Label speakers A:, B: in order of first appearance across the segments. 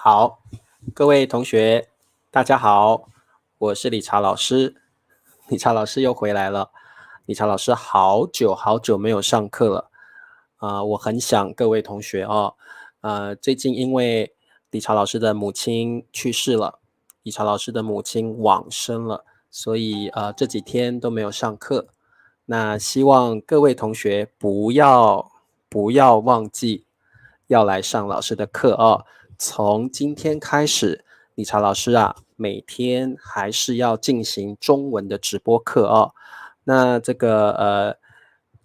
A: 好，各位同学，大家好，我是理查老师。理查老师又回来了。理查老师好久好久没有上课了，我很想各位同学哦。最近因为理查老师的母亲去世了，理查老师的母亲往生了，所以这几天都没有上课。那希望各位同学不要忘记要来上老师的课哦。从今天开始，理查老师每天还是要进行中文的直播课哦。那这个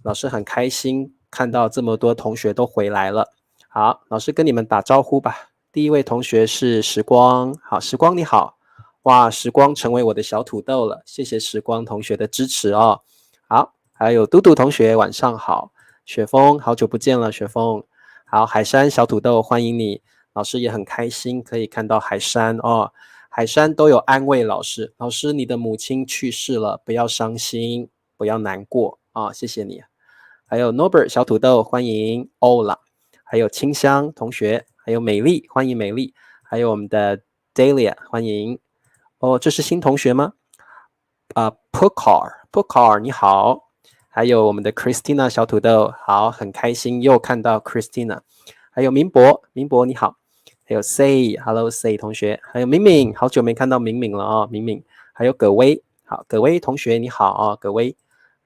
A: 老师很开心看到这么多同学都回来了。好，老师跟你们打招呼吧。第一位同学是时光，好，时光你好。哇，时光成为我的小土豆了，谢谢时光同学的支持哦。好，还有嘟嘟同学晚上好。雪峰好久不见了，雪峰。好，海山小土豆欢迎你。老师也很开心可以看到海山哦，海山都有安慰老师，老师你的母亲去世了，不要伤心，不要难过啊，谢谢你。还有 Norbert 小土豆欢迎欧啦，还有清香同学，还有美丽欢迎美丽，还有我们的 Dahlia 欢迎哦，这是新同学吗？Pukar 你好，还有我们的 Christina 小土豆，好，很开心又看到 Christina， 还有明博你好。还有 Say，Hello Say 同学，还有明明，好久没看到明明了哦，明明，还有葛威，好，葛威同学你好哦，葛威，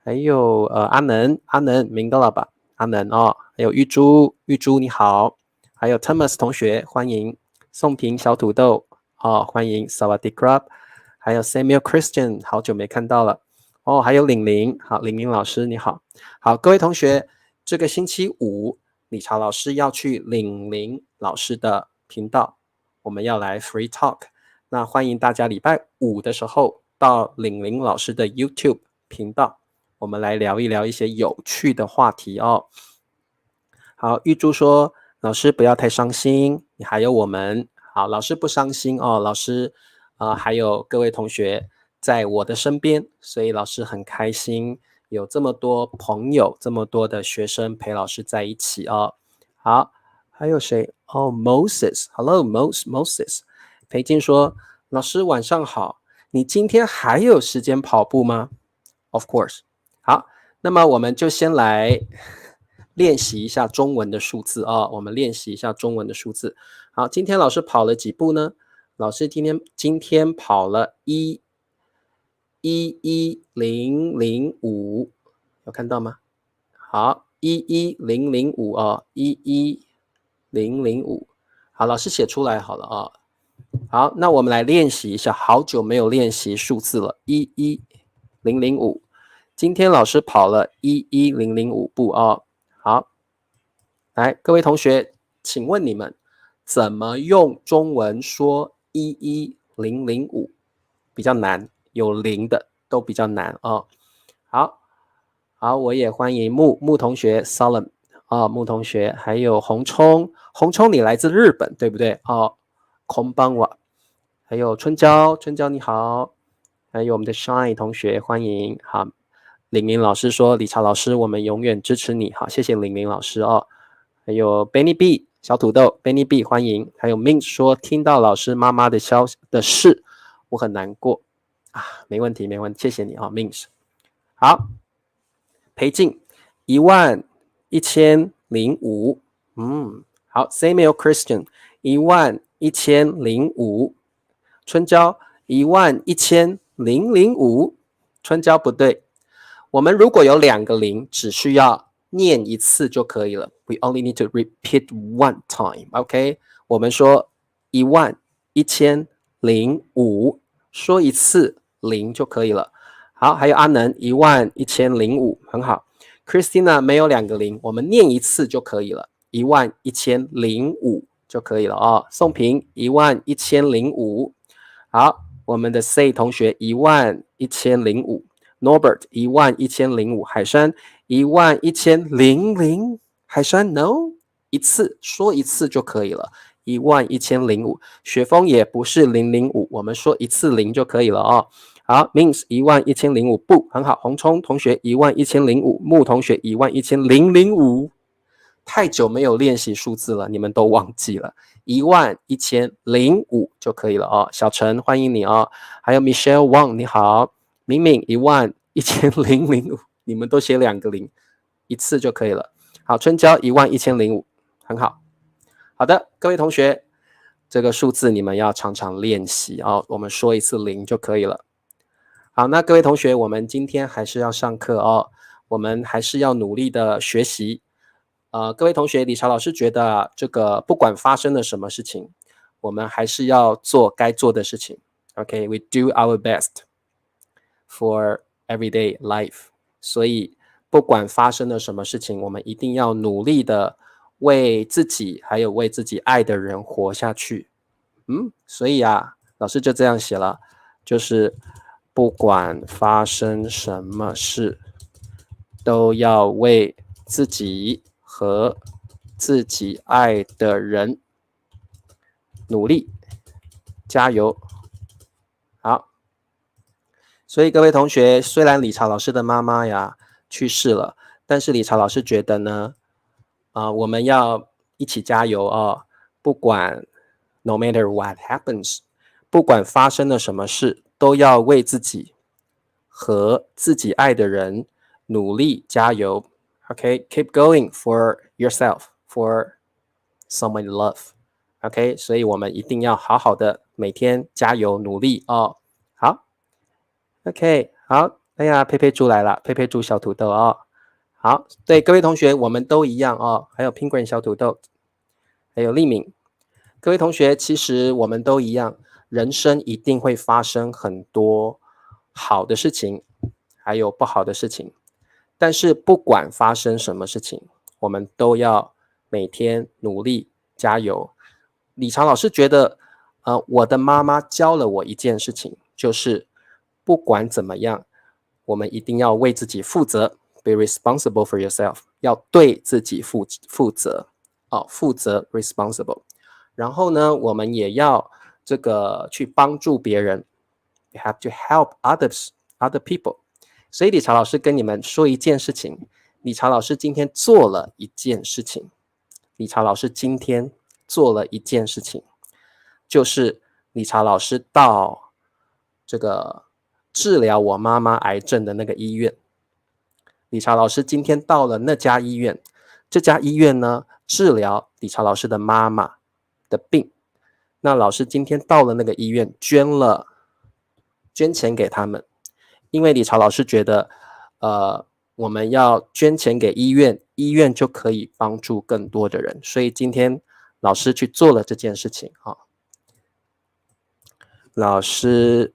A: 还有阿能明白了吧？阿能哦，还有玉珠你好，还有 Thomas 同学欢迎，宋平小土豆哦欢迎 Sawadee Krab， 还有 Samuel Christian 好久没看到了哦，还有玲玲，好，玲玲老师你好，好，各位同学，这个星期五理查老师要去玲玲老师的频道，我们要来 free talk， 那欢迎大家礼拜五的时候到玲玲老师的 YouTube 频道，我们来聊一聊一些有趣的话题哦。好，玉珠说老师不要太伤心，你还有我们。好，老师不伤心哦，老师还有各位同学在我的身边，所以老师很开心有这么多朋友，这么多的学生陪老师在一起哦。好，还有谁？哦 ，Moses，Hello Moses，裴静说老师晚上好，你今天还有时间跑步吗 ？Of course。好，那么我们就先来练习一下中文的数字啊，我们练习一下中文的数字。好，今天老师跑了几步呢？老师今天跑了11005，有看到吗？好，11005啊，11005。好，老师写出来好了啊。好，那我们来练习一下，好久没有练习数字了，11005。今天老师跑了11005步啊。好，来，各位同学，请问你们怎么用中文说11005？比较难，有零的都比较难哦。好，我也欢迎木同学 Solemn 木同学，还有红冲你来自日本对不对？空邦瓦，还有春娇你好，还有我们的 Shine 同学欢迎。好，玲玲老师说理查老师我们永远支持你，好，谢谢玲玲老师哦。还有 Benny B 小土豆 Benny B 欢迎，还有 Min 说听到老师妈妈的事我很难过没问题，谢谢你Min。 好，裴静11005，好 Samuel Christian 11005，春娇11005，春娇不对，我们如果有2个0，只需要念一次就可以了。We only need to repeat one time, OK？ 我们说11005，说一次0就可以了。好，还有阿能11005，很好。Christina 没有2个0，我们念一次就可以了，11005就可以了哦。宋平11005，好，我们的 Say 同学11005。Norbert 11005，海山11000，海山 No， 说一次就可以了，11005。雪峰也不是005，我们说一次0就可以了哦。好 ，Means 11005不很好。红冲同学11005，木同学11005，太久没有练习数字了，你们都忘记了。11005就可以了哦。小陈，欢迎你哦。还有 Michelle Wang， 你好。明明11005，你们都写2个0，一次就可以了。好，春娇11005，很好。好的，各位同学，这个数字你们要常常练习哦。我们说一次0就可以了。好，那各位同学，我们今天还是要上课哦，我们还是要努力的学习。各位同学，理查老师觉得这个不管发生了什么事情，我们还是要做该做的事情。Okay, we do our best for everyday life. 所以不管发生了什么事情，我们一定要努力的为自己还有为自己爱的人活下去。所以啊，老师就这样写了，就是不管发生什么事，都要为自己和自己爱的人努力，加油。好，所以各位同学，虽然理查老师的妈妈呀去世了，但是理查老师觉得呢，我们要一起加油哦，不管 no matter what happens， 不管发生了什么事，都要为自己和自己爱的人努力加油。Okay, keep going for yourself, for someone you love. OK， 所以我们一定要好好的每天加油努力哦。好 ，OK， 好，哎呀，佩佩猪来了，佩佩猪小土豆哦。好，对各位同学，我们都一样哦。还有 Penguin 小土豆，还有丽敏，各位同学，其实我们都一样，人生一定会发生很多好的事情，还有不好的事情。但是不管发生什么事情，我们都要每天努力加油。理查老师觉得，我的妈妈教了我一件事情，就是不管怎么样，我们一定要为自己负责 ，be responsible for yourself， 要对自己负责，负责 responsible。然后呢，我们也要这个去帮助别人 ，you have to help other people。所以理查老师跟你们说一件事情，理查老师今天做了一件事情，理查老师今天做了一件事情，就是理查老师到这个治疗我妈妈癌症的那个医院，理查老师今天到了那家医院，这家医院呢治疗理查老师的妈妈的病，那老师今天到了那个医院捐钱给他们。因为理查老师觉得，我们要捐钱给医院，医院就可以帮助更多的人，所以今天老师去做了这件事情啊。老师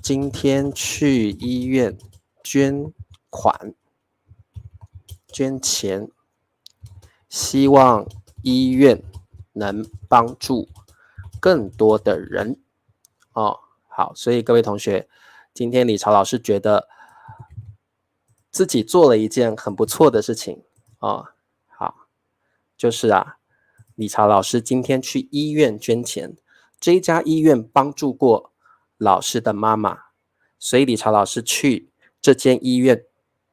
A: 今天去医院捐钱，希望医院能帮助更多的人哦。好，所以各位同学，今天理查老师觉得自己做了一件很不错的事情哦。好，就是理查老师今天去医院捐钱，这一家医院帮助过老师的妈妈，所以理查老师去这间医院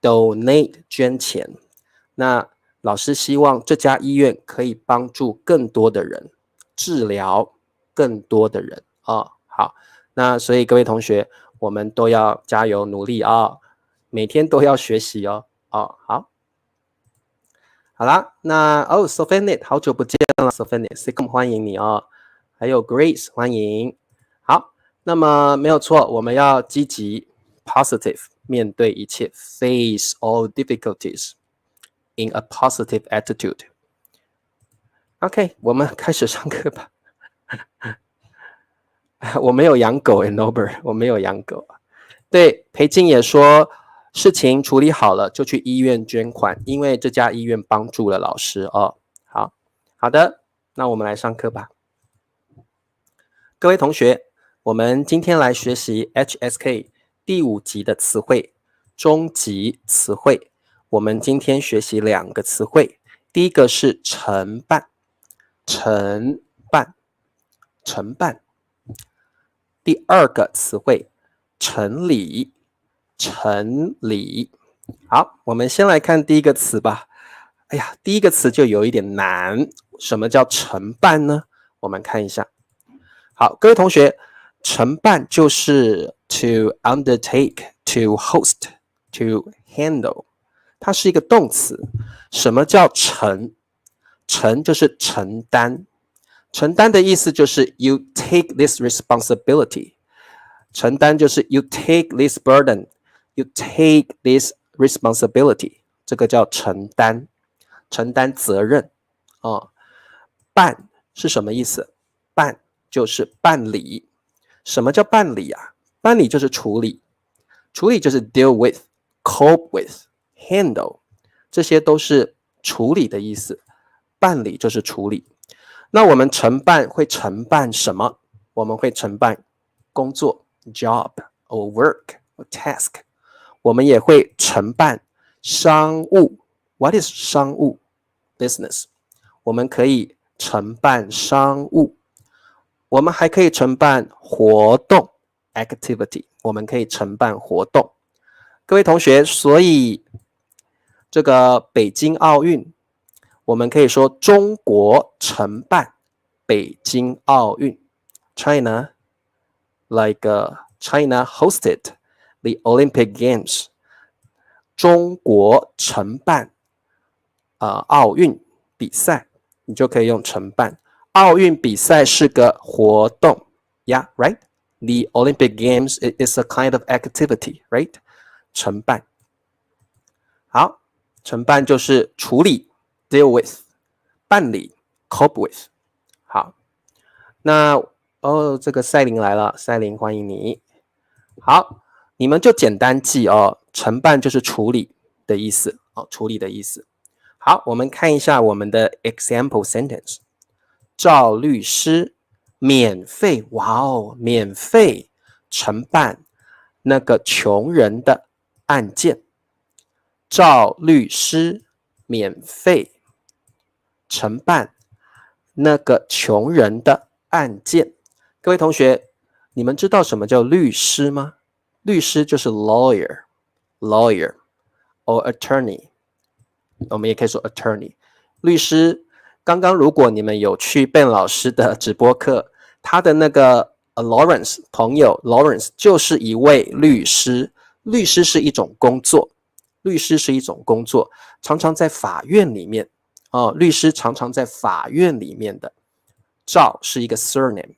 A: donate 捐钱。那老师希望这家医院可以帮助更多的人，治疗更多的人哦。好。那所以各位同学，我们都要加油努力每天都要学习好，好啦，那Sophanet 好久不见了 ，Sophanet， 欢迎你还有 Grace 欢迎，好，那么没有错，我们要积极 positive 面对一切 ，face all difficulties in a positive attitude。OK， 我们开始上课吧。我没有养狗Norbert， 我没有养狗。对，裴静也说，事情处理好了就去医院捐款，因为这家医院帮助了老师好的，那我们来上课吧。各位同学，我们今天来学习 HSK 第5集的词汇，中级词汇。我们今天学习2个词汇，第一个是承办。第2个词汇，城里。好，我们先来看第一个词吧。哎呀，第一个词就有一点难，什么叫承办呢？我们看一下。好，各位同学，承办就是 to undertake, to host, to handle， 它是一个动词。什么叫承？承就是承担，承担的意思就是 you take this responsibility， 承担就是 you take this burden, you take this responsibility， 这个叫承担，承担责任哦。办是什么意思？办就是办理。什么叫办理啊？办理就是处理，处理就是 deal with, cope with, handle， 这些都是处理的意思。办理就是处理。那我们承办会承办什么？我们会承办工作 job or work or task。我们也会承办商务 What is 商务 business？ 我们可以承办商务。我们还可以承办活动 activity， 我们可以承办活动。各位同学，所以这个北京奥运，我们可以说中国承办北京奥运 China China hosted the Olympic Games， 中国承办奥运比赛，你就可以用承办。奥运比赛是个活动 Yeah, right? The Olympic Games is a kind of activity, right? 承办。好，承办就是处理 deal with， 办理 cope with。好，那这个赛琳来了，赛琳欢迎你。好，你们就简单记哦，承办就是处理的意思哦，处理的意思。好，我们看一下我们的 example sentence。赵律师免费，哇哦，免费承办那个穷人的案件。赵律师免费承办那个穷人的案件。各位同学，你们知道什么叫律师吗？律师就是 lawyer or attorney， 我们也可以说 attorney。律师，刚刚如果你们有去 Ben 老师的直播课，他的那个Lawrence 朋友 Lawrence 就是一位律师。律师是一种工作，律师是一种工作，常常在法院里面律师常常在法院里面的。赵是一个 surname，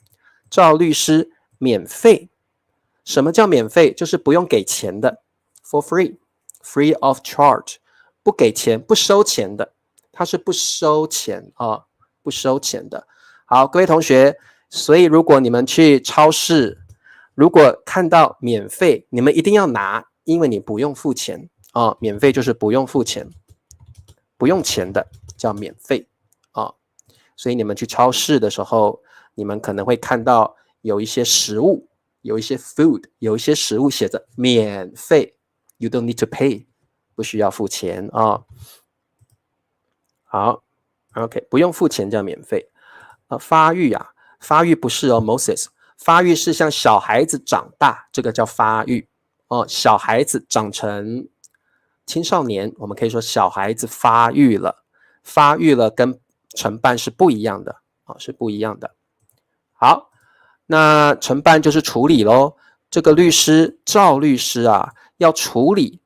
A: 赵律师免费。什么叫免费？就是不用给钱的 for free, free of charge， 不给钱不收钱的，它是不收钱不收钱的。好，各位同学，所以如果你们去超市，如果看到免费，你们一定要拿，因为你不用付钱免费就是不用付钱，不用钱的叫免费所以你们去超市的时候，你们可能会看到有一些食物，有一些 food， 有一些食物写着免费 ，you don't need to pay， 不需要付钱好 ，OK， 不用付钱叫免费。发育发育不是Moses， 发育是像小孩子长大，这个叫发育小孩子长成青少年，我们可以说小孩子发育了，发育了跟承办是不一样的是不一样的。好，那承办就是处理咯。这个律师赵律师要处理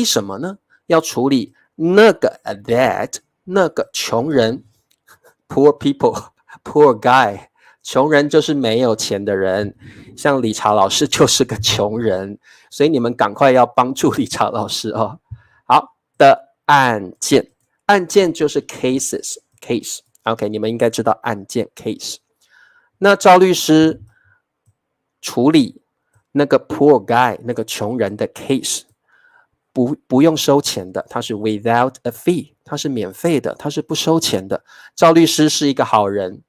A: 什么呢？要处理那个 that 那个穷人 poor people poor guy， 穷人就是没有钱的人，像理查老师就是个穷人，所以你们赶快要帮助理查老师好的案件，案件就是 case OK， 你们应该知道案件 case。那赵律师处理那个 poor guy 那个穷人的 case， 不用收钱的，他是 without a fee， 他是免费的，他是不收钱的。赵律师是一个好人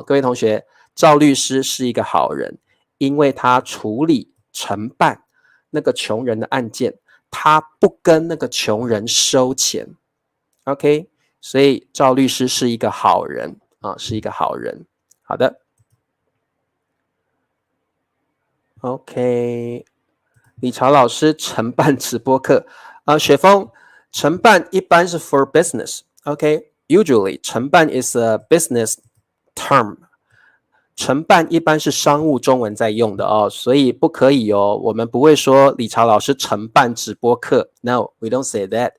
A: 各位同学，赵律师是一个好人，因为他处理承办那个穷人的案件，他不跟那个穷人收钱 OK， 所以赵律师是一个好人是一个好人。好的 OK， 理查老师承办直播课雪峰，承办一般是 for business，OK？Usually 承办 is a business term， 承办一般是商务中文在用的哦，所以不可以哦，我们不会说李朝老师承办直播课 ，No， we don't say that，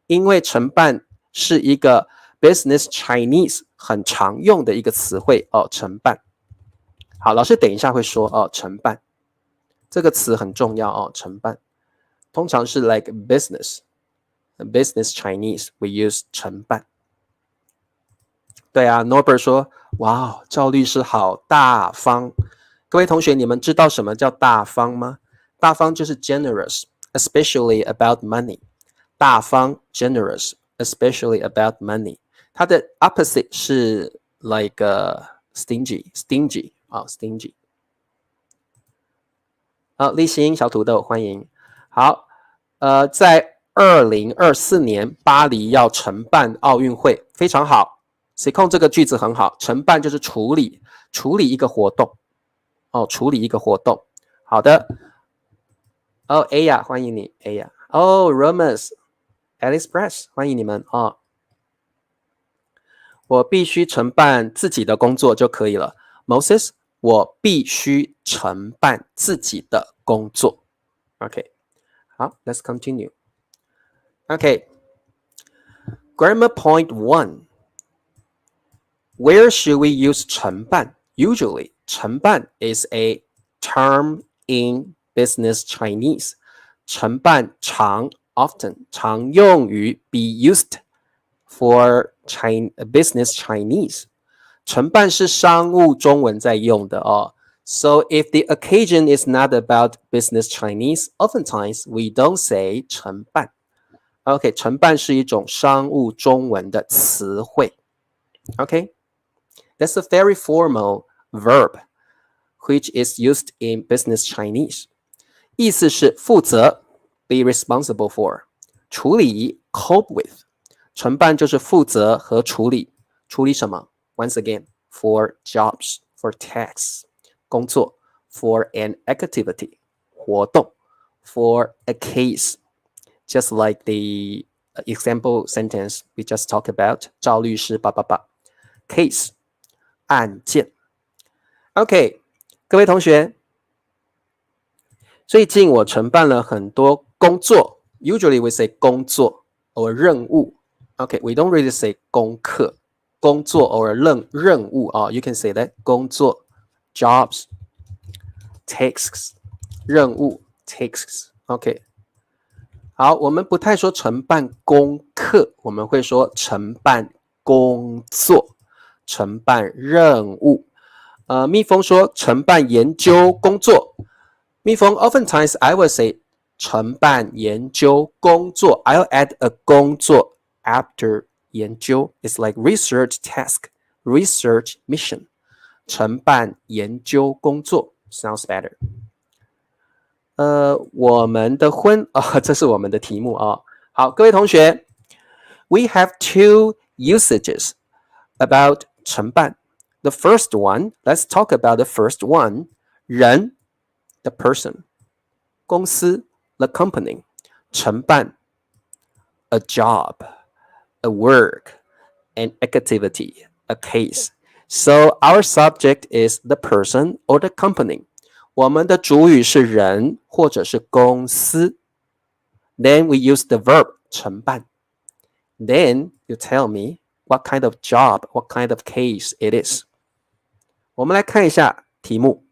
A: 因为承办是一个 business Chinese 很常用的一个词汇哦，承办。好，老师等一下会说哦，承办这个词很重要哦，承办通常是 like business Chinese we use 承办。对啊 ，Norbert 说，哇，赵律师好大方。各位同学，你们知道什么叫大方吗？大方就是 generous, especially about money。大方 generous, especially about money。它的 opposite 是 like stingy 啊 stingy。立新小土豆欢迎。好，在2024年巴黎要承办奥运会，非常好。谁控这个句子很好，承办就是处理一个活动，哦，处理一个活动。好的，哦 ，A 呀，欢迎你 ，A 呀，哦 ，Romus，Alice Press， 欢迎你们哦。我必须承办自己的工作就可以了 ，Moses， 我必须承办自己的工作。OK， 好 ，Let's continue。OK，Grammar Point 1。Where should we use 承办? Usually, 承办 is a term in business Chinese. 承办常 often 常用于 be used for business Chinese. 承办是商务中文在用的哦。So if the occasion is not about business Chinese, oftentimes we don't say 承办。OK， 承办是一种商务中文的词汇。OK。That's a very formal verb, which is used in business Chinese. 意思是负责 be responsible for, 处理 cope with. 承办就是负责和处理。处理什么 ？Once again, for jobs, for tasks, 工作 for an activity, 活动 for a case. Just like the example sentence we just talked about, 赵律师叭叭叭 case.案件 OK， 各位同学，最近我承办了很多工作 Usually we say 工作 or 任务 OK, we don't really say 功课工作 or 任务You can say that 工作 jobs tasks 任务 tasks OK， 好，我们不太说承办功课，我们会说承办工作承办任务，蜜蜂说承办研究工作。蜜蜂 oftentimes I will say 承办研究工作 I'll add a 工作 after 研究 It's like research task, research mission 承办研究工作 Sounds better 我们的婚这是我们的题目好，各位同学 We have two usages about 承办 The first one, let's talk about the first one. 人 the person. 公司 the company. 承办 a job, a work, an activity, a case. So our subject is the person or the company. 我们的主语是人或者是公司。Then we use the verb 承办。Then you tell me what kind of job, what kind of case it is. 我们来看一下题目。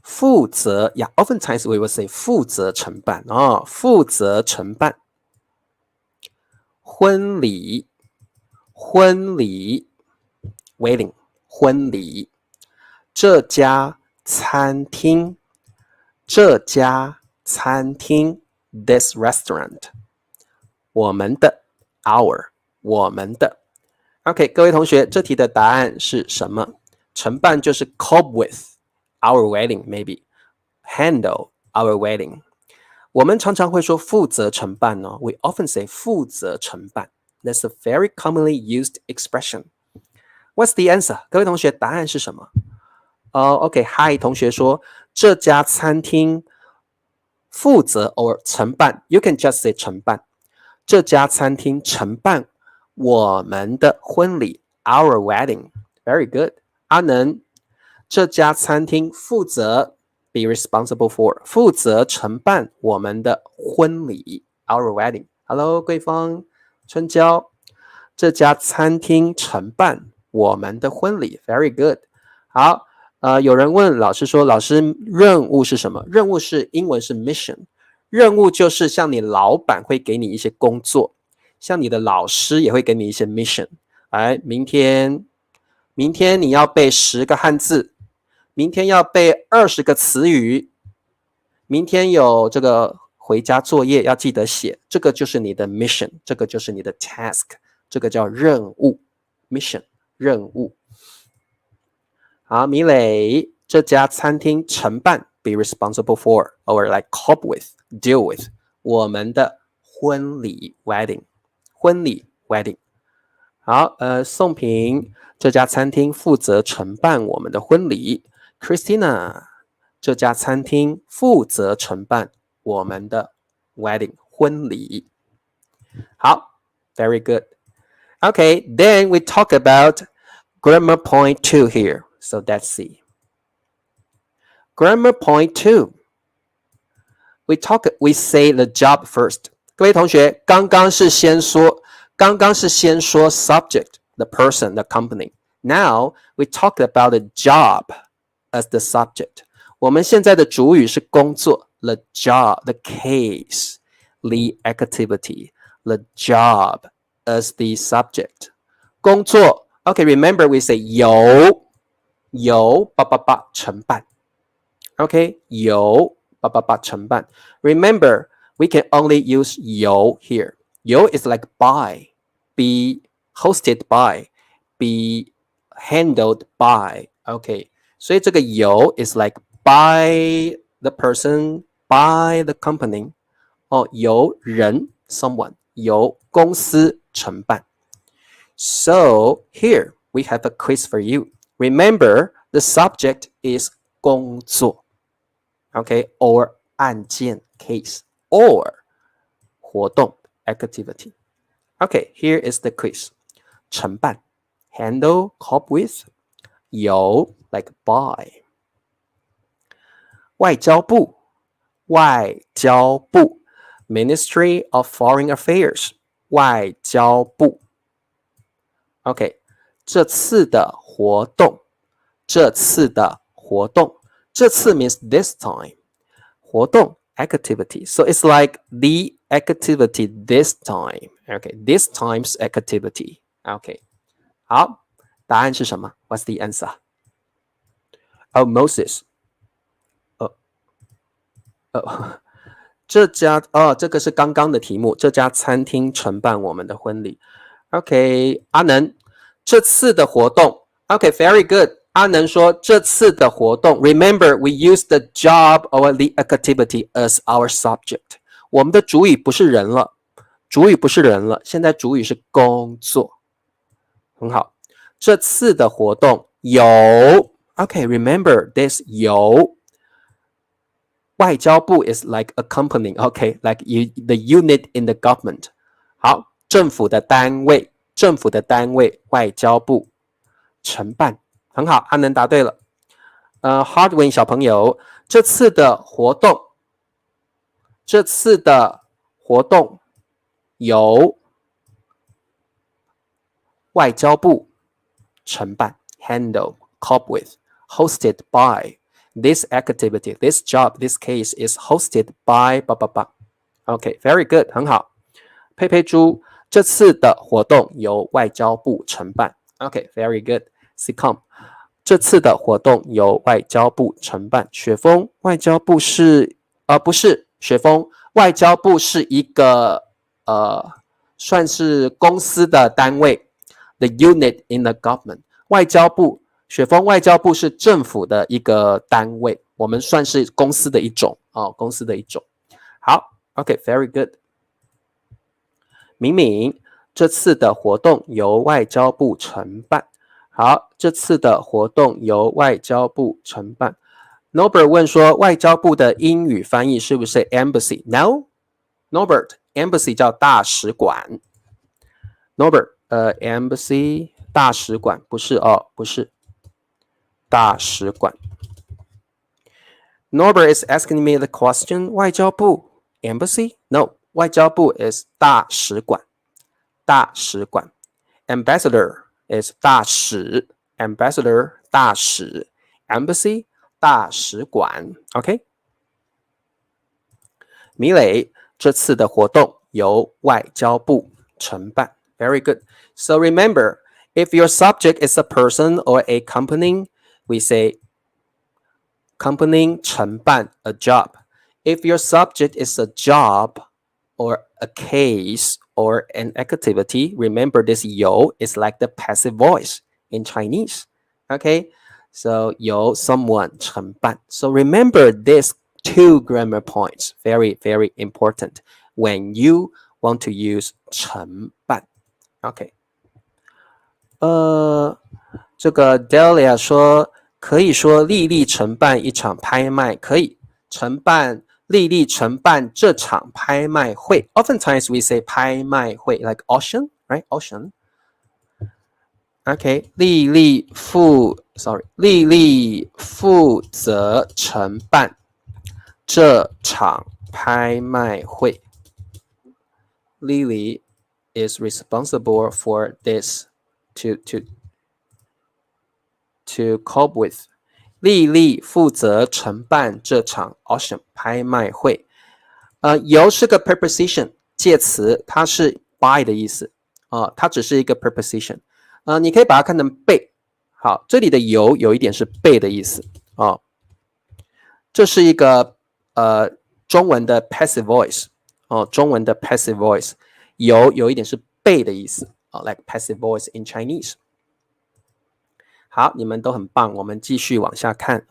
A: 负责 oftentimes we will say 负责承办负责承办。婚礼 wedding 婚礼。这家餐厅 this restaurant 我们的 our 我们的 OK 各位同学这题的答案是什么承办就是 cope with our wedding maybe handle our wedding 我们常常会说负责承办we often say 负责承办 That's a very commonly used expression What's the answer 各位同学答案是什么OK Hi 同学说这家餐厅负责 or 承办 You can just say 承办这家餐厅承办我们的婚礼 our wedding. Very good. 阿能，这家餐厅负责 be responsible for 负责承办我们的婚礼 our wedding. Hello 桂芳春娇，这家餐厅承办我们的婚礼 Very good. 好，有人问老师说，老师任务是什么？任务是英文是 mission， 任务就是像你老板会给你一些工作，像你的老师也会给你一些 mission。来，明天你要背10个汉字，明天要背20个词语，明天有这个回家作业要记得写，这个就是你的 mission， 这个就是你的 task， 这个叫任务 mission 任务。好，米磊，这家餐厅承办 be responsible for or like cope with deal with 我们的婚礼 wedding 婚礼 wedding。好，宋平，这家餐厅负责承办我们的婚礼。Christina， 这家餐厅负责承办我们的 wedding 婚礼。好 ，very good. Okay, then we talk about grammar point 2 here. So let's see. Grammar point 2. We say the job first. 各位同学，刚刚是先说 subject, the person, the company. Now we talk about the job as the subject. 我们现在的主语是工作 the job, the case, the activity, the job as the subject. 工作 Okay, remember we say 由承办 Okay, 由承办 Remember, we can only use 由 here. 由 is like by, be hosted by, be handled by. Okay, 所以这个由 is like by the person, by the company. 由人 someone, 由公司承办。So here we have a quiz for you. Remember, the subject is 工作 Okay, or 案件 case, or 活动 activity. Okay, here is the quiz. 承办 handle, cope with. 由 like by. 外交部 Ministry of Foreign Affairs 外交部 OK, 这次的活动这次means this time. 活动 activity. So it's like the activity this time. Okay, this time's activity. Okay. 好，答案是什么？ What's the answer? Oh, Moses. 这个是刚刚的题目，这家餐厅承办我们的婚礼。OK, 阿能，这次的活动 OK, very good. 阿能说这次的活动 Remember, we use the job or the activity as our subject. 我们的主语不是人了，现在主语是工作。很好，这次的活动由 OK, remember this 由外交部 is like a company, okay, like the unit in the government. 好，政府的单位，外交部承办，很好，阿能答对了。Hardwin 小朋友，这次的活动由外交部承办 handle, cope with, hosted by. This activity, this job, this case is hosted by Okay, very good, 很好。佩佩猪，这次的活动由外交部承办。Okay, very good. Sicom, 这次的活动由外交部承办。雪峰，外交部是不是雪峰，外交部是一个算是公司的单位 ，the unit in the government. 外交部。雪峰，外交部是政府的一个单位，我们算是公司的一种公司的一种。好 ，OK, very good. 敏敏，这次的活动由外交部承办。好，这次的活动由外交部承办。Norbert 问说，外交部的英语翻译是不是 embassy? No, Norbert, embassy 叫大使馆。Norbert， embassy 大使馆不是哦，不是大使馆。Norbert is asking me the question 外交部 embassy no 外交部 is 大使馆大使馆 ambassador is 大使 ambassador 大使 embassy 大使馆 OK 米磊这次的活动由外交部承办 Very good so remember if your subject is a person or a company we say company 承办 a job. If your subject is a job or a case or an activity, remember this 由 is like the passive voice in Chinese. Okay, so 由 someone 承办. So remember these two grammar points. Very, very important when you want to use 承办. Okay. 这个 Delia 说可以说丽丽承办一场拍卖，可以丽丽承办这场拍卖会。Oftentimes we say 拍卖会 like auction, right? Auction. Okay, 丽丽负责承办这场拍卖会。Lily is responsible for this to cope with. 丽丽负责承办这场 auction 拍卖会。由是个 preposition 介词，它是 by 的意思它只是一个 preposition 你可以把它看成被。好，这里的由有一点是被的意思这是一个中文的 passive voice 中文的 passive voice 由有一点是被的意思like passive voice in Chinese。好，你们都很棒，我们继续往下看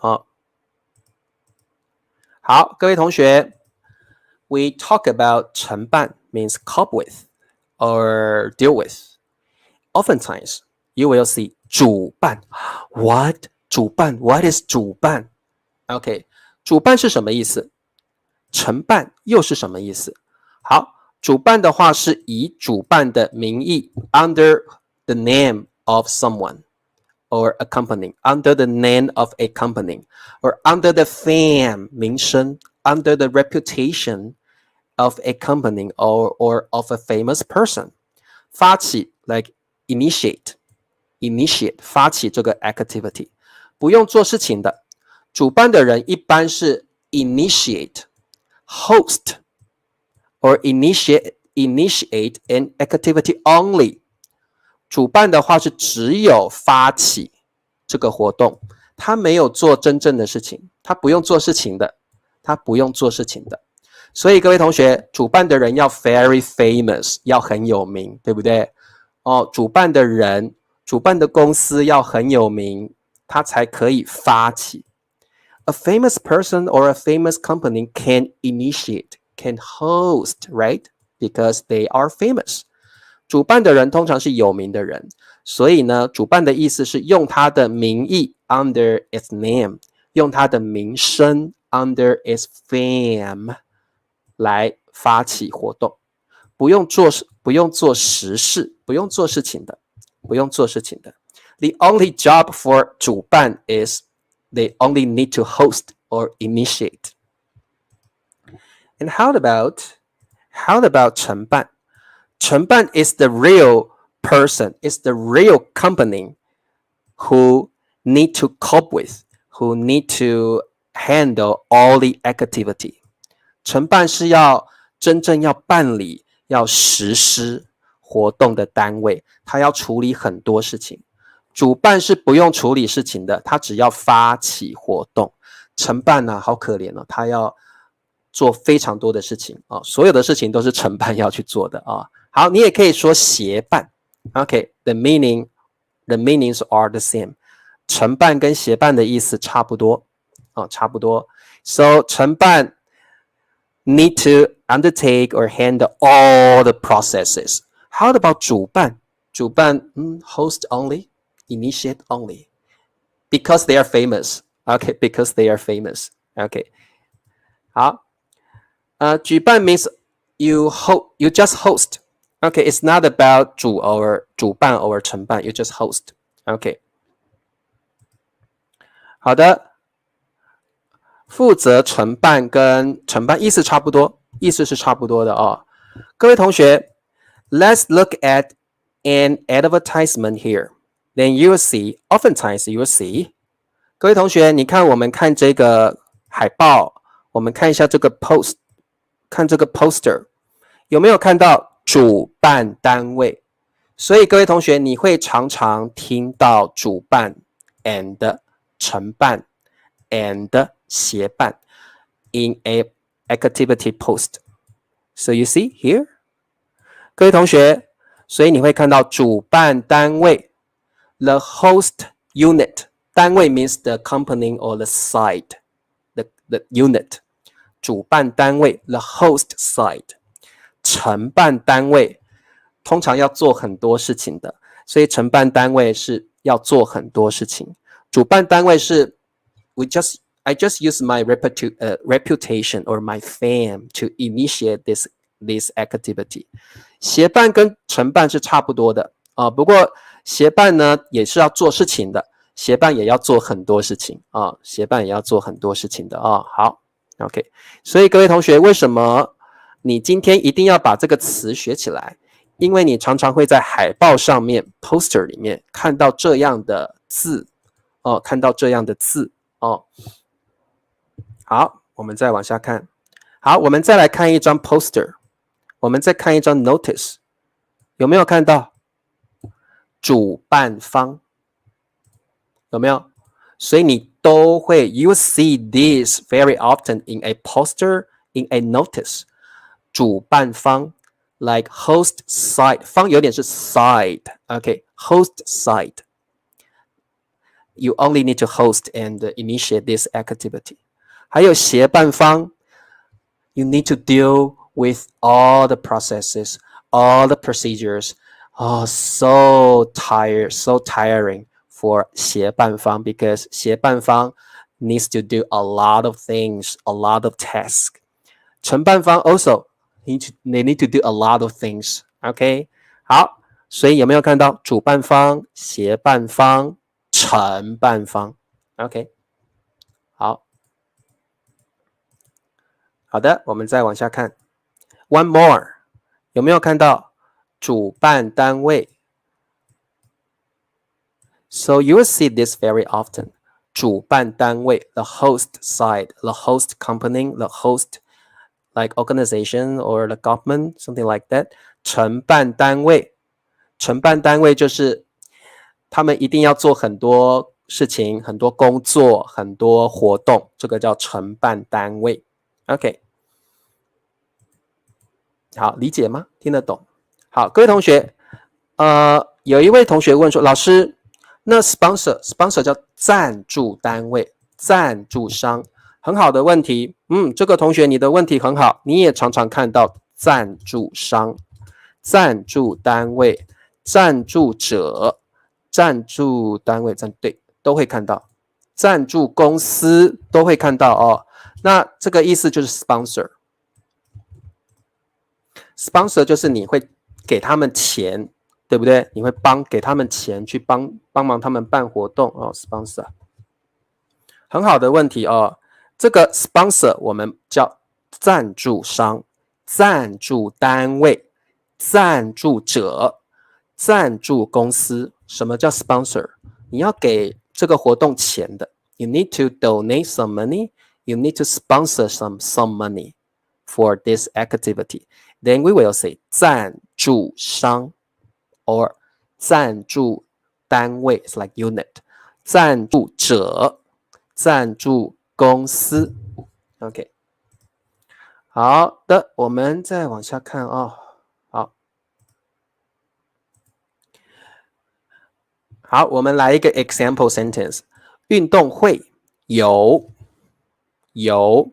A: 好，各位同学 we talk about 承办 means cope with or deal with. Oftentimes, you will see 主办 What? 主办 What is 主办 OK, 主办是什么意思？承办又是什么意思？好，主办的话是以主办的名义 under the name of someone.Or a company, under the name of a company, or under the fame, 名声 under the reputation of a company or of a famous person. 发起 like initiate, 发起这个 activity. 不用做事情的，主办的人一般是 initiate, host, or initiate an activity only.主办的话是只有发起这个活动，他没有做真正的事情，他不用做事情的，所以各位同学，主办的人要 very famous， 要很有名，对不对？主办的人，主办的公司要很有名，他才可以发起。A famous person or a famous company can initiate, can host, right? Because they are famous.主办的人通常是有名的人，所以呢，主办的意思是用他的名义 under its name， 用他的名声 under its fame 来发起活动，不用做实事，不用做事情的。The only job for 主办 is they only need to host or initiate. And how about 承办？承办 is the real person, is the real company who need to cope with, who need to handle all the activity. 承办是要真正要办理、要实施活动的单位，他要处理很多事情。主办是不用处理事情的，他只要发起活动。承办呢，好可怜他要做非常多的事情所有的事情都是承办要去做的好，你也可以说协办 Okay, the meanings are the same. 承办跟协办的意思差不多So 承办 need to undertake or handle all the processes. How about 主办 host only, initiate only. Because they are famous. Okay, because they are famous. Okay. 好举办 means you just host. Okay, it's not about 主办 or 承办 you just host. Okay. 好的，负责承办跟承办意思差不多，意思是差不多的哦。各位同学 let's look at an advertisement here. Then you will see, oftentimes you will see. 各位同学，你看我们看这个海报，我们看一下这个 post， 看这个 poster， 有没有看到主办单位？所以各位同学，你会常常听到主办 and 承办 and 协办 in a activity post. So you see here? 各位同学，所以你会看到主办单位 the host unit. 单位 means the company or the site, the unit. 主办单位 the host site. 承办单位通常要做很多事情的，所以承办单位是要做很多事情。主办单位是 I just use my reputation or my fame to initiate this activity. 协办跟承办是差不多的啊，不过协办呢也是要做事情的，协办也要做很多事情啊，协办也要做很多事情的啊。好 ，OK， 所以各位同学，为什么你今天一定要把这个词学起来？因为你常常会在海报上面 poster 里面看到这样的字哦，看到这样的字哦。好，我们再往下看。好，我们再来看一张 poster， 我们再看一张 notice， 有没有看到主办方？有没有？所以你都会 you see this very often in a poster, in a notice. 主办方 like host site， 方有点是 site, okay, host site. You only need to host and initiate this activity. 还有协办方 you need to deal with all the processes, all the procedures. Oh, so tiring for 协办方 because 协办方 needs to do a lot of things, a lot of tasks. 承办方 also they need to do a lot of things. Okay, 好，所以有没有看到主办方、协办方、承办方 ？OK， 好。好的，我们再往下看。One more， 有没有看到主办单位 ？So you will see this very often. 主办单位 the host side, the host company, the host like organization or the government, something like that. 承办单位，承办单位就是他们一定要做很多事情、很多工作、很多活动，这个叫承办单位。OK。好，理解吗？听得懂？好，各位同学，有一位同学问说，老师，那 sponsor 叫赞助单位、赞助商，很好的问题。这个同学你的问题很好，你也常常看到赞助商、赞助单位、赞助者、赞助单位，对，都会看到，赞助公司都会看到哦。那这个意思就是 sponsor。sponsor 就是你会给他们钱，对不对？你会给他们钱去帮忙他们办活动哦。sponsor 很好的问题哦。这个 sponsor 我们叫赞助商、赞助单位、赞助者、赞助公司。什么叫 sponsor？ 你要给这个活动钱的。You need to donate some money. You need to sponsor some money for this activity.Then we will say 赞助商 or 赞助单位 it's like unit 赞助者赞助公司 OK 好的我们再往下看哦好我们来一个 example sentence 运动会有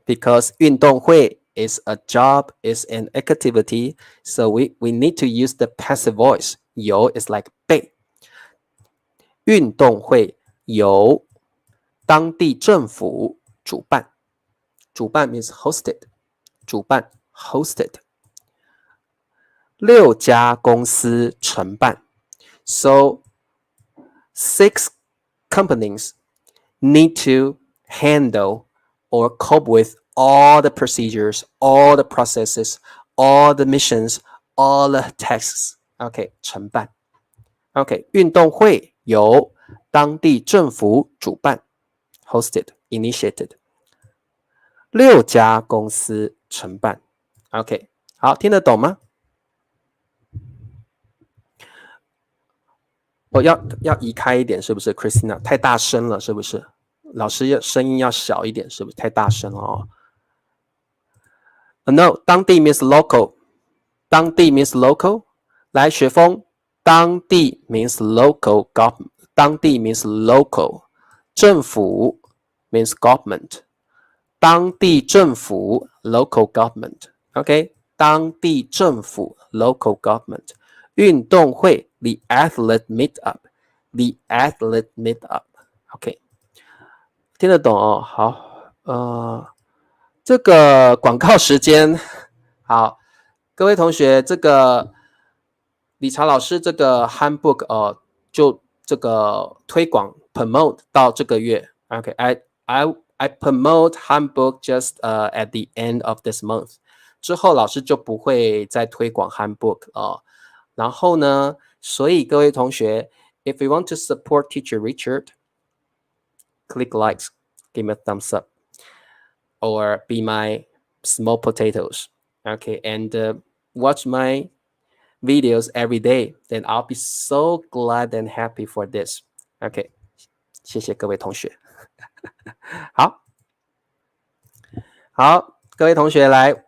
A: because 运动会is a job, is an activity. So we need to use the passive voice. 由 is like 被。运动会由当地政府主办。主办 means hosted. 主办 hosted. 6家公司承办。So 6 companies need to handle or cope with all the procedures, all the processes, all the missions, all the tasks. OK， 承办。OK， 运动会由当地政府主办 ，hosted, initiated。6家公司承办。OK， 好，听得懂吗？哦，要移开一点，是不是 ，Christina？ 太大声了，是不是？老师声音要小一点，是不是？太大声了哦。No， 当地 means local， 当地 means local。来，雪峰，当地 means local government， 当地 means local， 政府 means government， 当地政府 local government，OK， 当地政府 local government， 运动会 the athlete meet up，the athlete meet up，OK， 听得懂哦？好，这个广告时间，好，各位同学，这个理查老师这个 handbook 就这个推广 promote 到这个月 ，OK，I promote handbook just at the end of this month， 之后老师就不会再推广 handbook 然后呢，所以各位同学 ，if you want to support Teacher Richard，click likes, give me a thumbs up, or be my small potatoes, okay, and watch my videos every day, then I'll be so glad and happy for this. OK， 谢谢各位同学。好，各位同学来。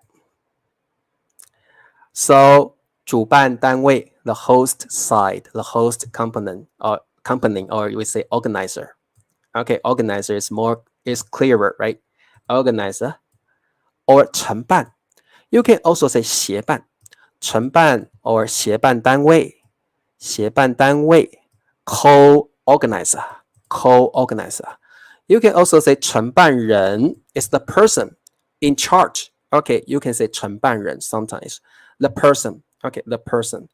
A: So 主办单位 the host side, the host component or we say organizer. Okay, organizer is clearer, right? Organizer or 承办. You can also say 协办。承办 or 协办单位 co-organizer. You can also say 承办人 is the person in charge. Okay, you can say 承办人 sometimes. The person. Okay, the person.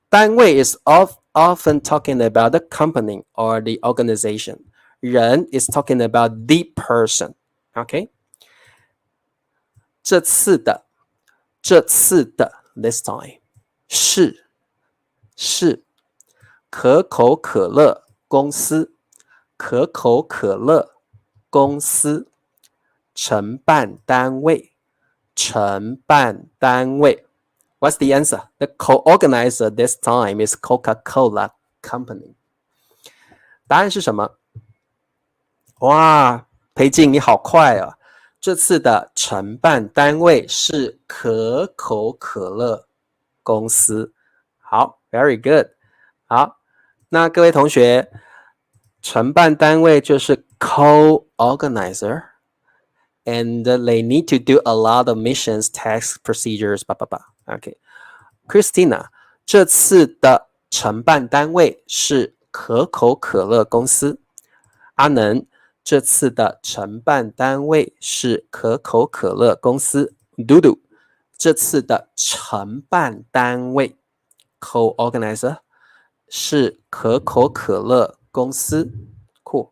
A: 单位 is often talking about the company or the organization. 人 is talking about the person. Okay. 这次的 this time 是可口可乐公司承办单位 What's the answer? The co-organizer this time is Coca-Cola Company. 答案是什么？哇，裴静你好快啊！这次的承办单位是可口可乐公司。好 ，very good。好，那各位同学，承办单位就是 co-organizer。And they need to do a lot of missions, tasks, procedures, OK. Christina, 这次的承办单位是可口可乐公司。阿能，这次的承办单位是可口可乐公司。嘟嘟，这次的承办单位 co-organizer 是可口可乐公司。Cool.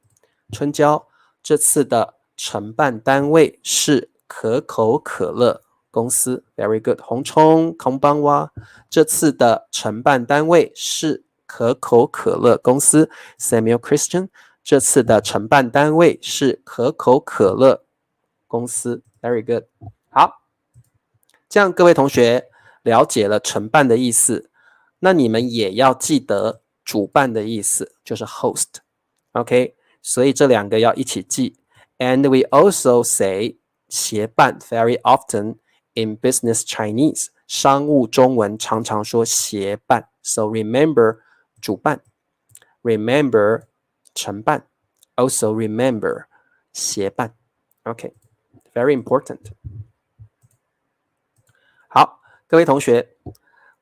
A: 春娇，这次的承办单位是可口可乐公司 ，very good。洪冲、空邦哇，这次的承办单位是可口可乐公司 ，Samuel Christian， 这次的承办单位是可口可乐公司 ，very good。好，这样各位同学了解了承办的意思，那你们也要记得主办的意思，就是 host，OK， 所以这两个要一起记。And we also say 协办 very often in business Chinese. 商务中文常常说协办。So remember 主办 remember 承办 also remember 协办 OK, very important. 好，各位同学，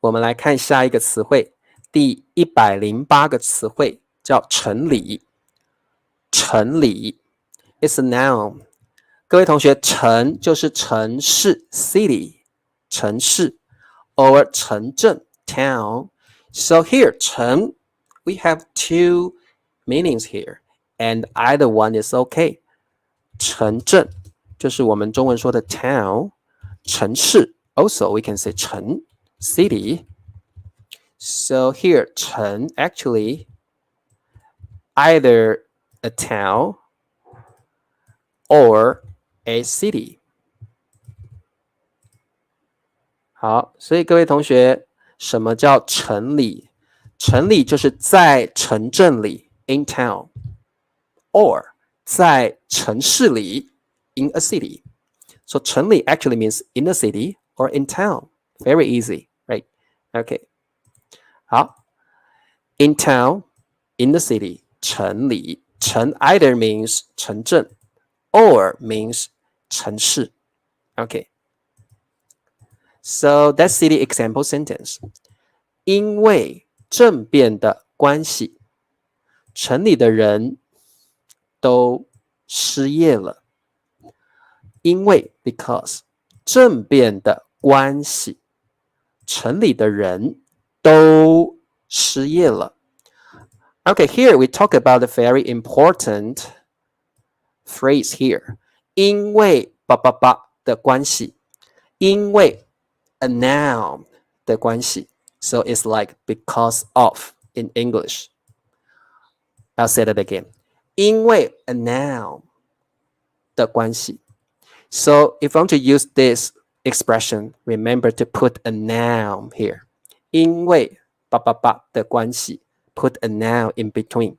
A: 我们来看下一个词汇，第108个词汇叫城里。城里It's a noun. 各位同学，城就是城市 city 城市 or 城镇 town. So here, 城 we have two meanings here, and either one is okay. 城镇就是我们中文说的 town, 城市 also we can say 城 city. So here 城 actually either a town or a city. 好，所以各位同学，什么叫城里？城里就是在城镇里 in town, or 在城市里 in a city. So 城里 actually means in a city or in town. Very easy, right? Okay. 好 in town, in the city, 城里城 either means 城镇 or means 城市 Okay. So that's city example sentence. 因为政变的关系，城里的人都失业了。因为 because 政变的关系，城里的人都失业了。Okay, here we talk about a very important phrase here. 因为的关系，因为 a noun 的关系。So it's like because of in English. I'll say that again. 因为 a noun 的关系。So if you want to use this expression, remember to put a noun here. 因为的关系 put a noun in between.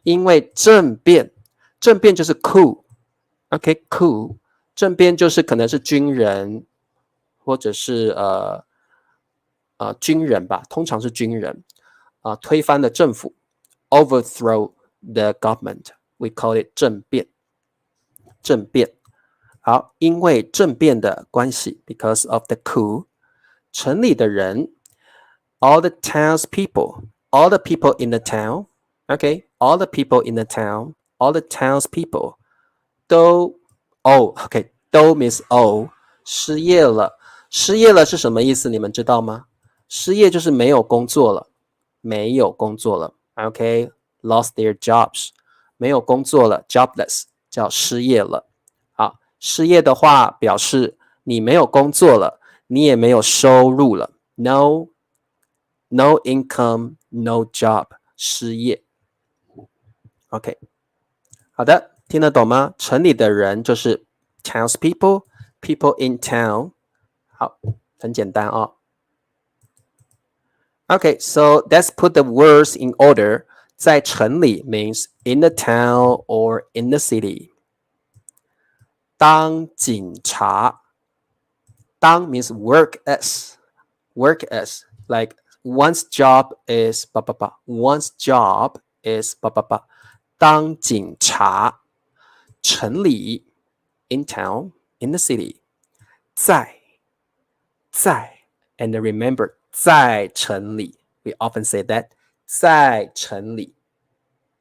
A: 因为政变，政变就是 coup. Okay, coup. 政变就是可能是军人，或者是军人吧，通常是军人推翻了政府 overthrow the government. We call it 政变。政变。好，因为政变的关系 because of the coup, 城里的人 all the townspeople, all the people in the town, okay, all the people in the town, all the townspeople 都okay, 都 means all 失业了。失业了是什么意思？你们知道吗？失业就是没有工作了，没有工作了 okay, lost their jobs 没有工作了 jobless 叫失业了。好，失业的话表示你没有工作了，你也没有收入了 no income, no job 失业 OK 好的，听得懂吗？城里的人就是 townspeople, people in town 好，很简单哦。Okay, so let's put the words in order. 在城里 means in the town or in the city. 当警察，当 means work as, like one's job is one's job is 当警察，城里 in town, in the city. 在 and remember 在城里 we often say that 在城里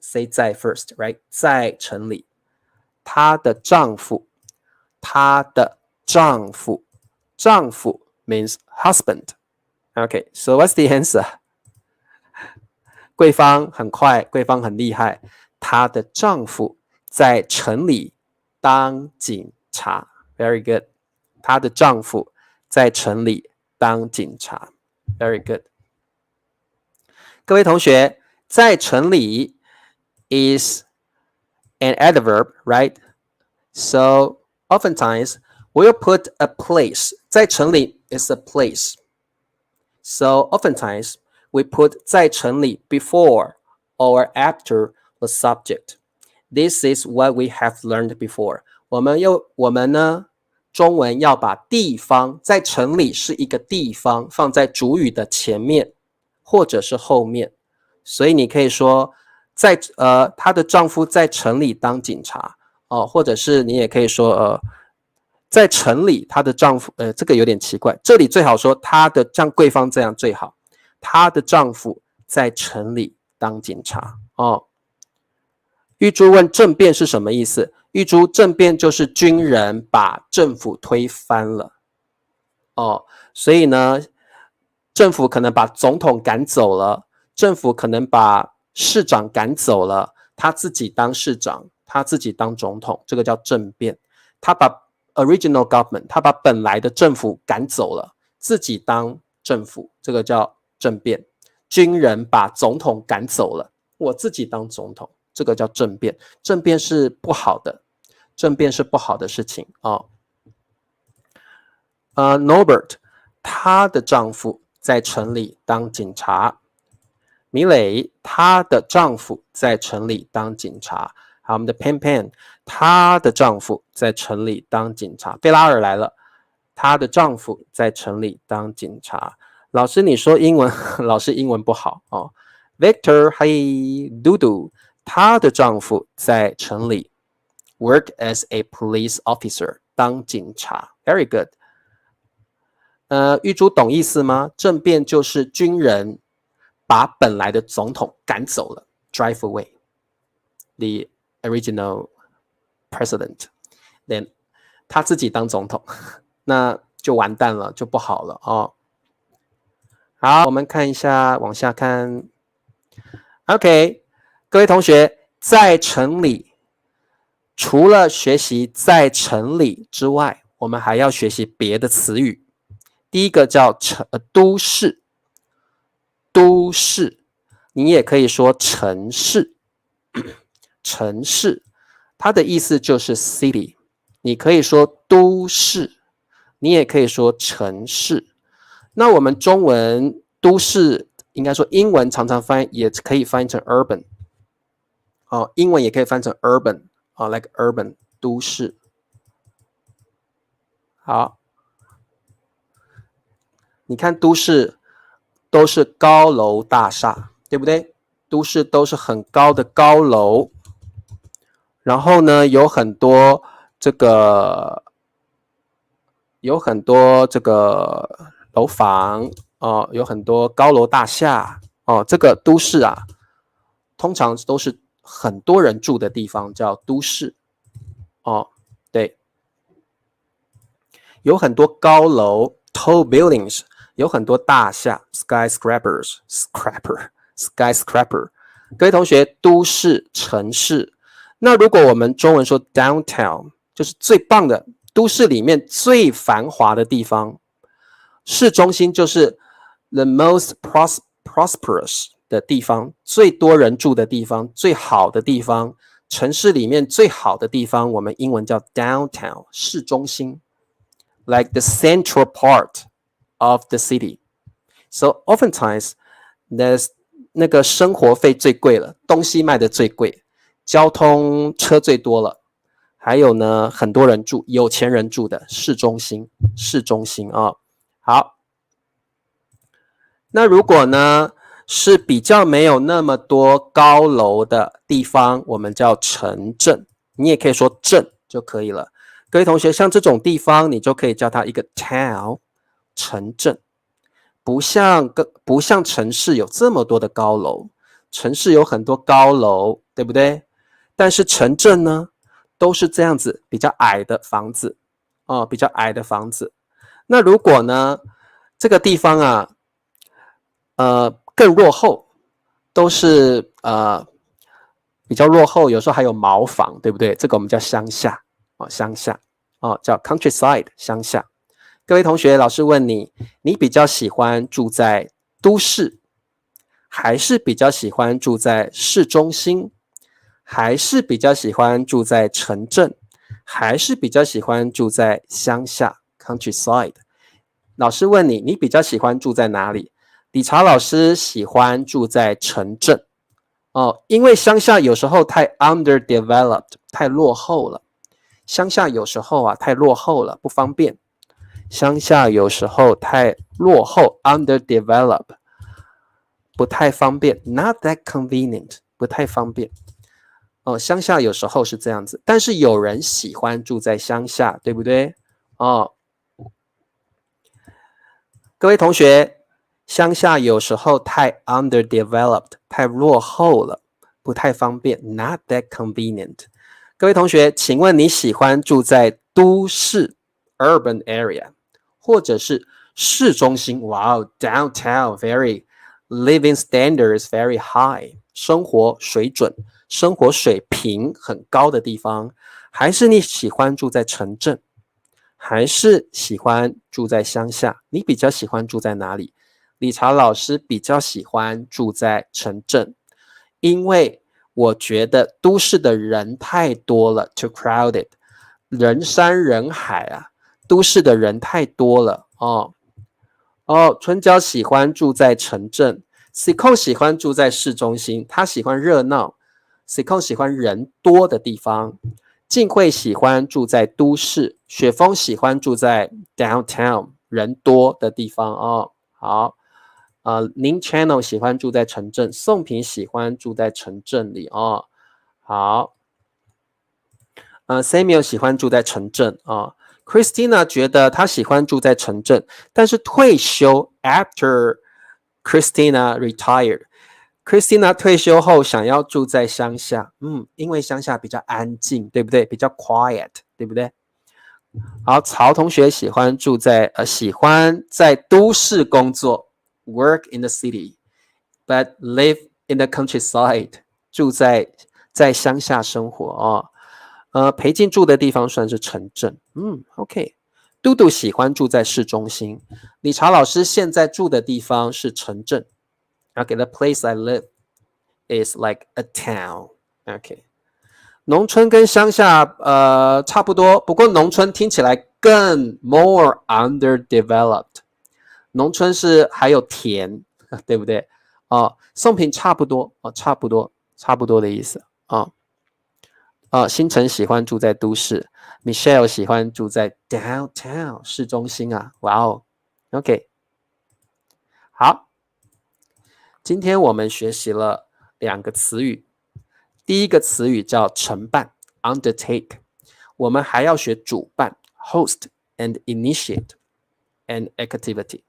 A: say 在 first, right? 在城里她的丈夫means husband. Okay, so what's the answer? 贵方很快，贵方很厉害，她的丈夫在城里当警察 Very good. 她的丈夫在城里当警察 Very good. 各位同学，在城里 is an adverb, right? So oftentimes we'll put a place. 在城里 is a place. So oftentimes we put 在城里 before or after the subject. This is what we have learned before. 我们呢，中文要把地方在城里是一个地方放在主语的前面或者是后面，所以你可以说她的丈夫在城里当警察或者是你也可以说在城里她的丈夫这个有点奇怪，这里最好说她的像贵方这样最好，她的丈夫在城里当警察玉珠问政变是什么意思？玉珠，政变就是军人把政府推翻了所以呢政府可能把总统赶走了，政府可能把市长赶走了，他自己当市长，他自己当总统，这个叫政变。他把 original government， 他把本来的政府赶走了，自己当政府，这个叫政变。军人把总统赶走了，我自己当总统，这个叫政变。政变是不好的，政变是不好的事情啊。Norbert， 她的丈夫在城里当警察。米蕾，她的丈夫在城里当警察。好，我们的 Pan Pan， 她的丈夫在城里当警察。贝拉尔来了，她的丈夫在城里当警察。老师，你说英文，老师英文不好哦。Victor， 嗨，嘟嘟，她的丈夫在城里 work as a police officer， 当警察。Very good。玉珠懂意思吗？政变就是军人把本来的总统赶走了 ，drive away the original president， then 他自己当总统，那就完蛋了，就不好了哦。好，我们看一下，往下看。OK， 各位同学，在城里，除了学习在城里之外，我们还要学习别的词语。第一个叫都市，都市，你也可以说城市，城市，它的意思就是 city， 你可以说都市，你也可以说城市。那我们中文都市，应该说英文常常翻译也可以翻译成 urban， 哦，英文也可以翻成 urban， 哦 like urban 都市。好，你看都市都是高楼大厦，对不对？都市都是很高的高楼，然后呢，有很多这个楼房哦，有很多高楼大厦哦，这个都市啊，通常都是很多人住的地方，叫都市哦。对，有很多高楼 ，tall buildings， 有很多大厦 ，skyscraper。各位同学，都市、城市，那如果我们中文说 downtown， 就是最棒的都市里面最繁华的地方。市中心就是 the most prosperous 的地方，最多人住的地方，最好的地方。城市里面最好的地方，我们英文叫 downtown， 市中心 ，like the central part of the city. So oftentimes, there's 那个生活费最贵了，东西卖的最贵，交通车最多了，还有呢，很多人住，有钱人住的市中心啊。好，那如果呢是比较没有那么多高楼的地方，我们叫城镇，你也可以说镇就可以了。各位同学，像这种地方，你就可以叫它一个 town， 城镇。不像城市有这么多的高楼，城市有很多高楼，对不对？但是城镇呢，都是这样子比较矮的房子哦，比较矮的房子。那如果呢，这个地方啊，更落后，都是比较落后，有时候还有茅房，对不对？这个我们叫乡下哦，乡下哦，叫 countryside 乡下。各位同学，老师问你，你比较喜欢住在都市，还是比较喜欢住在市中心，还是比较喜欢住在城镇，还是比较喜欢住在乡下 countryside？ 老师问你，你比较喜欢住在哪里？理查老师喜欢住在城镇哦，因为乡下有时候太 underdeveloped， 太落后了。乡下有时候啊太落后了，不方便。乡下有时候太落后 underdeveloped， 不太方便 not that convenient， 不太方便哦。乡下有时候是这样子，但是有人喜欢住在乡下，对不对哦？各位同学，乡下有时候太 underdeveloped， 太落后了，不太方便 not that convenient。各位同学，请问你喜欢住在都市 urban area， 或者是市中心 Wow downtown very living standards very high 生活水准生活水平很高的地方，还是你喜欢住在城镇，还是喜欢住在乡下？你比较喜欢住在哪里？理查老师比较喜欢住在城镇，因为我觉得都市的人太多了 too crowded 人山人海啊，都市的人太多了春娇喜欢住在城镇 Sikon 喜欢住在市中心，他喜欢热闹 Sikon 喜欢人多的地方，静慧喜欢住在都市，雪峰喜欢住在 downtown 人多的地方好您 Channel 喜欢住在城镇，宋平喜欢住在城镇里好Samuel 喜欢住在城镇Christina 觉得她喜欢住在城镇，但是退休 after Christina retired Christina 退休后想要住在乡下因为乡下比较安静，对不对？比较 quiet， 对不对？好，曹同学喜欢在都市工作 work in the city but live in the countryside 住在乡下生活裴静住的地方算是城镇OK 嘟嘟喜欢住在市中心，理查老师现在住的地方是城镇 OK the place I live is like a town OK 农村跟乡下差不多，不过农村听起来更 more underdeveloped 农村是还有田对不对宋平差不多差不多的意思星辰喜欢住在都市 Michelle 喜欢住在 downtown 市中心哇哦 OK 好，今天我们学习了2个词语，第一个词语叫承办 undertake 我们还要学主办 host and initiate an activity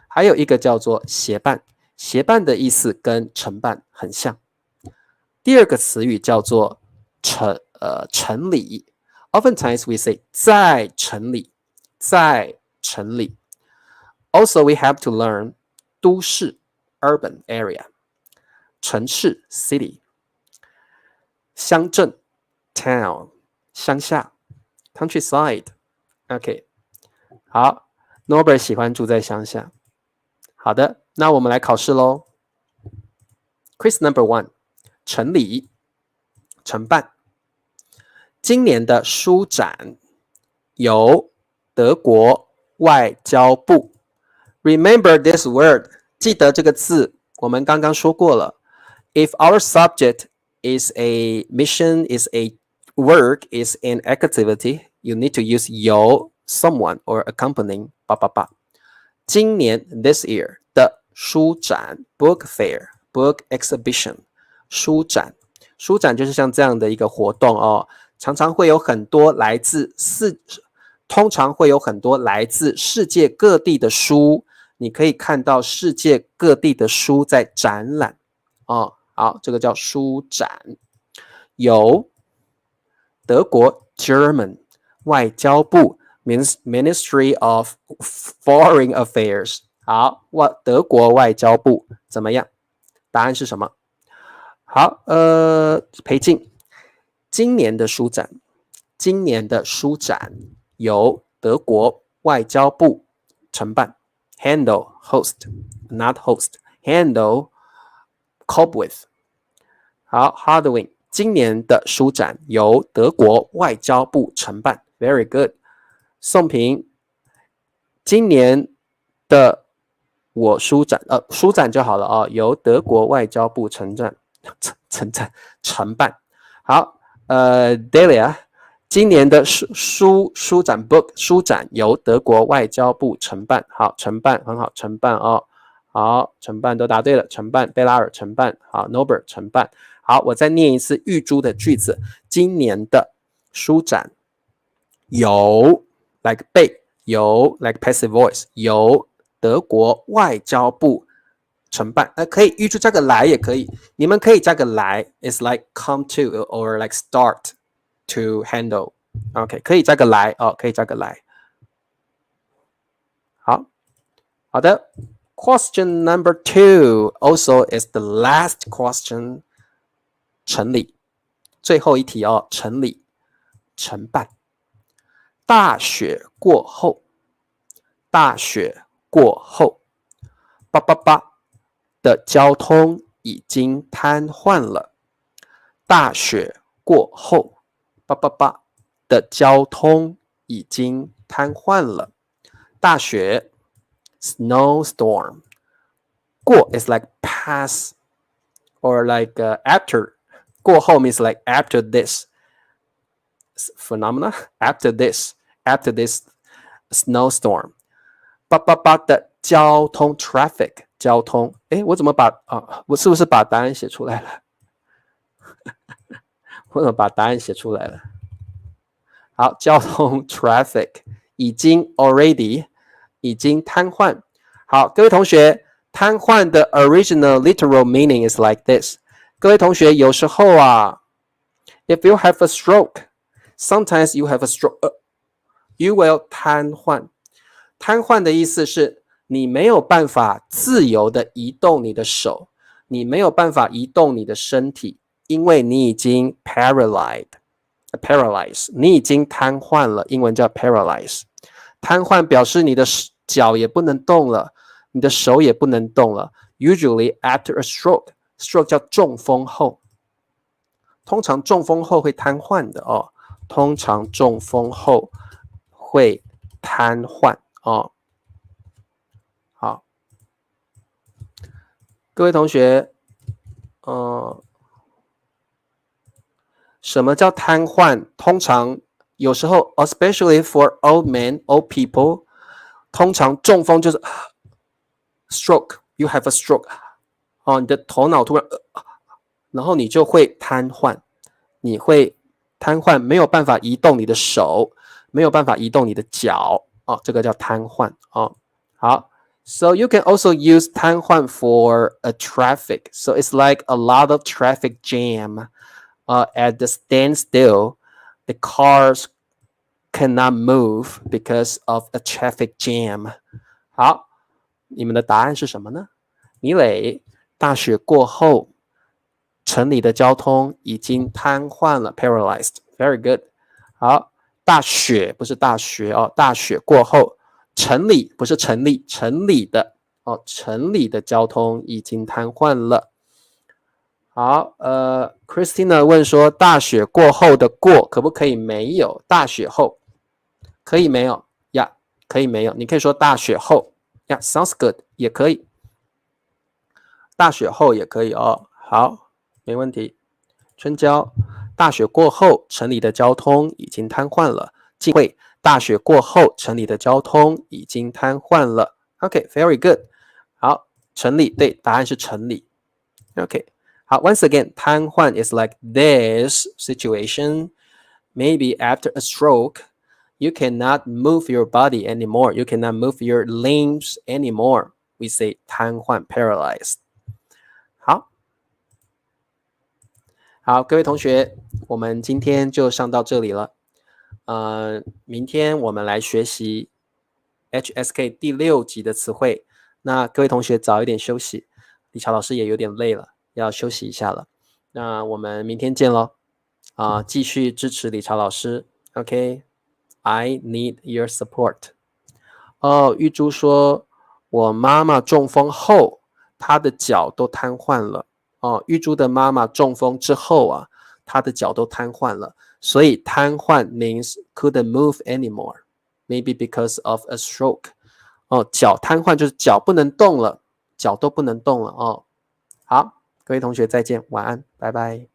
A: 还有一个叫做协办，协办的意思跟承办很像。第二个词语叫做城里 Oftentimes we say 在城里 Also we have to learn 都市 urban area 城市 city 乡镇 town 乡下 countryside OK 好 Norbert 喜欢住在乡下。好的，那我们来考试咯。Quiz number 1城里承办今年的书展由德国外交部 Remember this word 记得这个字我们刚刚说过了 If our subject is a mission, is a work, is an activity, you need to use 由 someone or accompanying 今年 this year 的书展 book fair, book exhibition 书展就是像这样的一个活动常常会有很多通常会有很多来自世界各地的书，你可以看到世界各地的书在展览好，这个叫书展。由德国 German 外交部 means Ministry of Foreign Affairs 好，德国外交部怎么样？答案是什么？好，裴静，今年的书展由德国外交部承办 handle host not host handle cope with 好 Hardwin 今年的书展由德国外交部承办 very good 宋平今年的书展就好了由德国外交部承办好Delia 今年的书展 book 书展由德国外交部承办好承办很好承办好承办都答对了承办贝拉尔承办好 Norbert 承办好我再念一次玉珠的句子今年的书展由 like 被由 like passive voice 由德国外交部承办可以预祝加个来也可以你们可以加个来 is like come to or like start to handle OK 可以加个来可以加个来好好的 ，Question number 2 also is the last question。成理，最后一题哦，成理，承办。大雪过后，大雪过后，的交通已经瘫痪了。大雪过后，的交通已经瘫痪了。大雪 snowstorm 过 is like pass or like after 过后 means like after this phenomena after this snowstorm 的交通 traffic 交通诶我怎么把我是不是把答案写出来了我怎么把答案写出来了好交通 traffic 已经 already 已经瘫痪好各位同学瘫痪的 original literal meaning is like this 各位同学有时候啊 if you have a stroke sometimes you have a stroke you will 瘫痪瘫痪的意思是你没有办法自由的移动你的手你没有办法移动你的身体因为你已经 paralyzed 你已经瘫痪了英文叫 paralyze 瘫痪表示你的脚也不能动了你的手也不能动了 usually after a stroke 叫中风后通常中风后会瘫痪的哦通常中风后会瘫痪哦好各位同学什么叫瘫痪通常有时候 especially for old men old people 通常中风就是 stroke you have a stroke 你的头脑突然然后你就会瘫痪你会瘫痪没有办法移动你的手没有办法移动你的脚这个叫瘫痪好 So you can also use 瘫痪 for a traffic so it's like a lot of traffic jam at the standstill the cars cannot move because of a traffic jam 好你们的答案是什么呢米磊大雪过后城里的交通已经瘫痪了 paralyzed very good 好大雪不是大学大雪过后城里不是城里城里的城里的交通已经瘫痪了好Christina 问说大雪过后的过可不可以没有大雪后可以没有呀可以没有你可以说大雪后呀 sounds good 也可以大雪后也可以好没问题春娇大雪过后城里的交通已经瘫痪了晋慧大雪过后城里的交通已经瘫痪了 OK very good 好城里对答案是城里 OK 好 once again 瘫痪 is like this situation maybe after a stroke you cannot move your body anymore you cannot move your limbs anymore we say 瘫痪 paralyzed好各位同学我们今天就上到这里了明天我们来学习 HSK 第6集的词汇那各位同学早一点休息李乔老师也有点累了要休息一下了那我们明天见咯继续支持李乔老师 OK I need your support 玉珠说我妈妈中风后她的脚都瘫痪了玉珠的妈妈中风之后她的脚都瘫痪了所以瘫痪 means couldn't move anymore maybe because of a stroke 脚瘫痪就是脚不能动了脚都不能动了好各位同学再见晚安拜拜